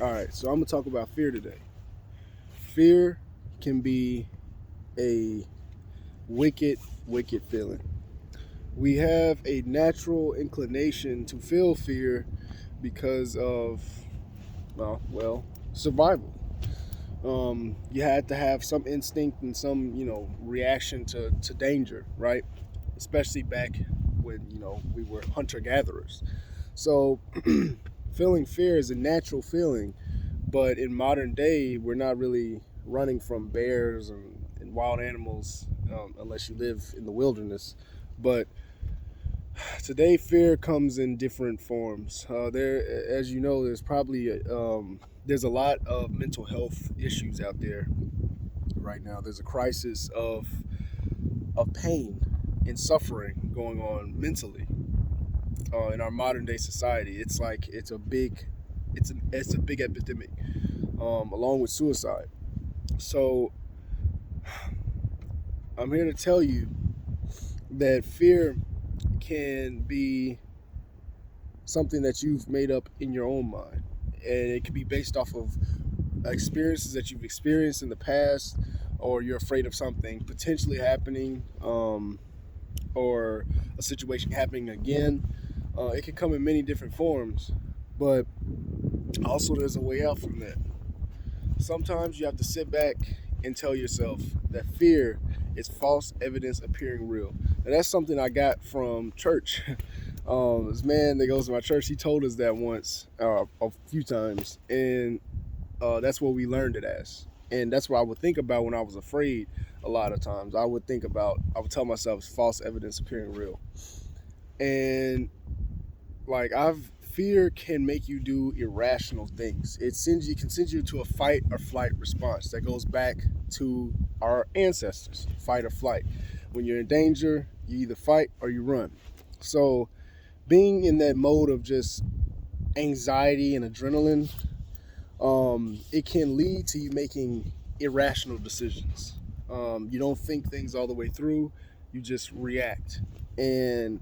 All right, so I'm gonna talk about fear today. Fear can be a wicked, wicked feeling. We have a natural inclination to feel fear because of, survival. You had to have some instinct and some, reaction to danger, right? Especially back when, we were hunter gatherers. So, feeling fear is a natural feeling, but in modern day, we're not really running from bears and wild animals unless you live in the wilderness. But today, fear comes in different forms. As you know, there's a lot of mental health issues out there right now. There's a crisis of pain and suffering going on mentally in our modern day society. It's like it's a big epidemic, along with suicide. So I'm here to tell you that fear can be something that you've made up in your own mind, and it can be based off of experiences that you've experienced in the past, or you're afraid of something potentially happening, or a situation happening again. It can come in many different forms, but also there's a way out from that. Sometimes you have to sit back and tell yourself that fear is false evidence appearing real. And that's something I got from church. This man that goes to my church, he told us that once, a few times, and that's what we learned it as. And that's what I would think about when I was afraid. A lot of times, I would tell myself it's false evidence appearing real. And like I've fear can make you do irrational things. It can send you to a fight or flight response that goes back to our ancestors, fight or flight. When you're in danger, you either fight or you run. So being in that mode of just anxiety and adrenaline, it can lead to you making irrational decisions. You don't think things all the way through, you just react. And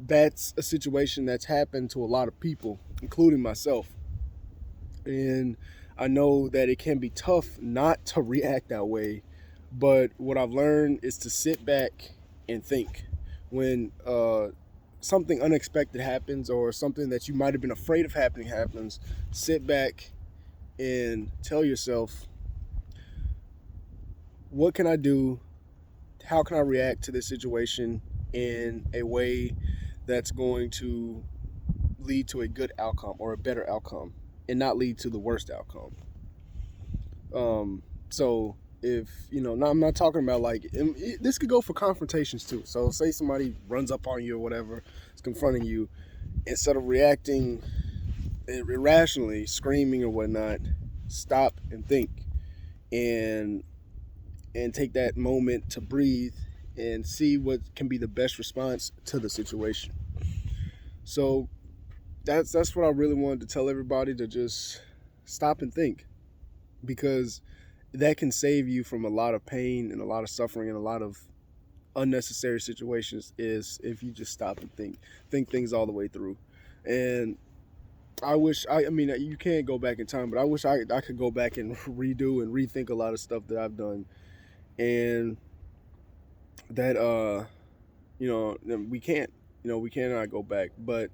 that's a situation that's happened to a lot of people, including myself. And I know that it can be tough not to react that way, but what I've learned is to sit back and think. When something unexpected happens or something that you might have been afraid of happening happens, sit back and tell yourself, what can I do? How can I react to this situation in a way that's going to lead to a good outcome or a better outcome and not lead to the worst outcome? So if no, I'm not talking about like this could go for confrontations too. So say somebody runs up on you or whatever, is confronting you, instead of reacting irrationally, screaming or whatnot, stop and think, and take that moment to breathe and see what can be the best response to the situation. So that's what I really wanted to tell everybody, to just stop and think, because that can save you from a lot of pain and a lot of suffering and a lot of unnecessary situations, is if you just stop and think things all the way through. And I mean, you can't go back in time, but I wish I could go back and redo and rethink a lot of stuff that I've done, and that we can't, we cannot go back. But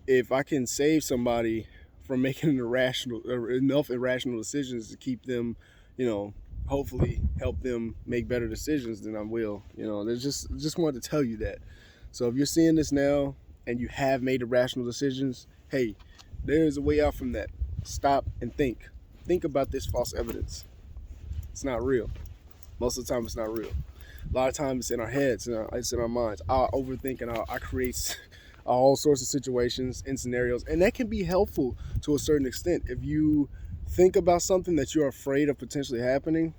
if I can save somebody from making enough irrational decisions to keep them, you know, hopefully help them make better decisions, then I will. There's just wanted to tell you that. So if you're seeing this now and you have made irrational decisions, hey, there's a way out from that. Stop and think. Think about this false evidence. It's not real. Most of the time, it's not real. A lot of times, it's in our heads, it's in our minds. I overthink and I create all sorts of situations and scenarios, and that can be helpful to a certain extent. If you think about something that you're afraid of potentially happening,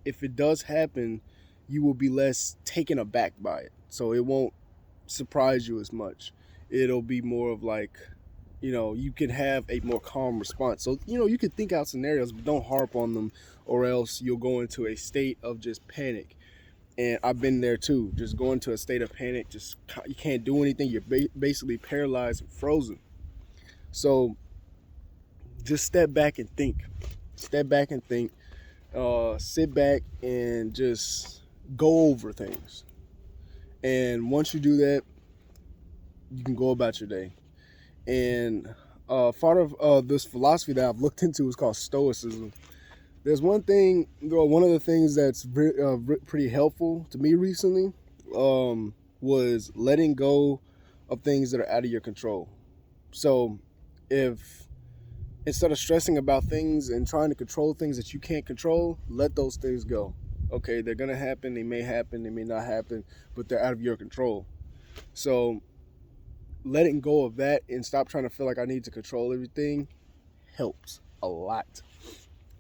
if it does happen, you will be less taken aback by it. So it won't surprise you as much. It'll be more of like, you can have a more calm response. So, you can think out scenarios, but don't harp on them, or else you'll go into a state of just panic. And I've been there too, just going to a state of panic. Just you can't do anything. You're basically paralyzed and frozen. So just step back and think. Step back and think. Sit back and just go over things. And once you do that, you can go about your day. And part of this philosophy that I've looked into is called Stoicism. There's one of the things that's pretty helpful to me recently was letting go of things that are out of your control. So if instead of stressing about things and trying to control things that you can't control, let those things go. Okay, they're going to happen, they may not happen, but they're out of your control. So letting go of that and stop trying to feel like I need to control everything helps a lot.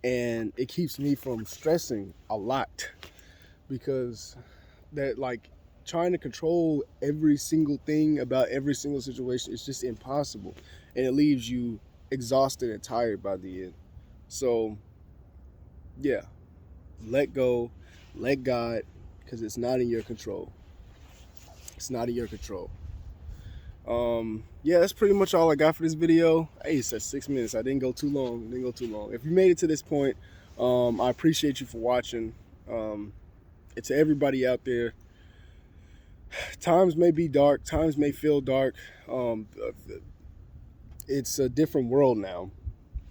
And it keeps me from stressing a lot, because that, like, trying to control every single thing about every single situation is just impossible, and it leaves you exhausted and tired by the end. So yeah, let go, let God, because it's not in your control. It's not in your control. Yeah, that's pretty much all I got for this video. Hey, it said 6 minutes. I didn't go too long. If you made it to this point, I appreciate you for watching. And to everybody out there, times may be dark, times may feel dark. It's a different world now,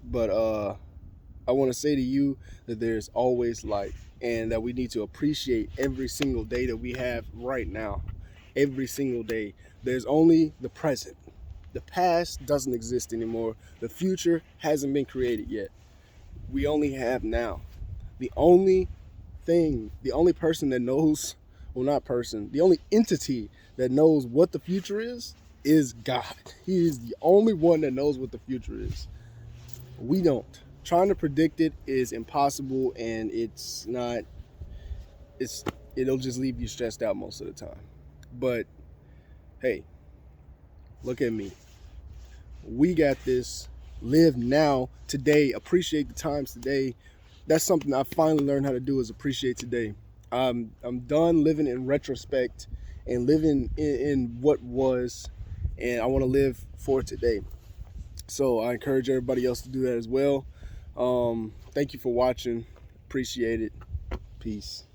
but I want to say to you that there's always light, and that we need to appreciate every single day that we have right now. Every single day. There's only the present. The past doesn't exist anymore. The future hasn't been created yet. We only have now. The only person that knows, well, not person, the only entity that knows what the future is God. He is the only one that knows what the future is. We don't. Trying to predict it is impossible, and it'll just leave you stressed out most of the time. But hey, look at me. We got this. Live now, today. Appreciate the times today. That's something I finally learned how to do, is appreciate today. I'm done living in retrospect and living in what was, and I want to live for today. So I encourage everybody else to do that as well. Thank you for watching. Appreciate it. Peace.